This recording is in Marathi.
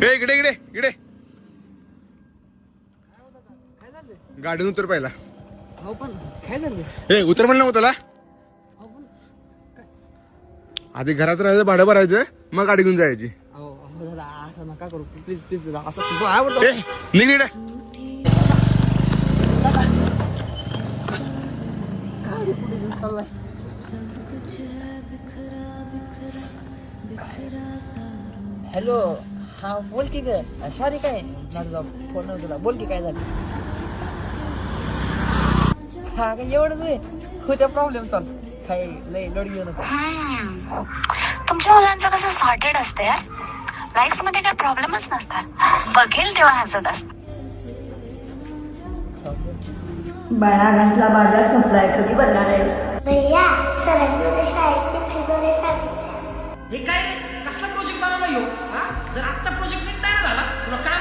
हे इकडे इकडे इकडे गाडीन उतर पहिला. हो पण काय झालं? हे उतर म्हणलं नव्हतं त्याला. हो पण आधी घरात राहायचं, भाडं भरायचं, मग गाडी घेऊन जायची. अहो अहो दादा असं नका करू प्लीज प्लीज दादा असं खूप आवडतं. हे निघ इकडे. हॅलो हा बोल की ग. सॉरी काय माझा फोन नव्हता तुला. बोल की काय झालं? हा काय एवढंच आहे? होत्या प्रॉब्लेम सॉल्व. काय लय लोड घेऊ नको. तुमच्या मुलांचं कसं सॉर्टेड असतं यार. लाईफ मध्ये काही प्रॉब्लेमच नसतात. बघेल तेव्हा हसत असतात. बाळा घातला बाजार संपलाय, कधी भरणार आहेस? भैया सरांनी उद्या शाळेची फी भरायला सांगितलं. हे काय कसला प्रोजेक्ट बनवला येऊ? जर आत्ता प्रोजेक्ट नीट नाही झाला तुला काय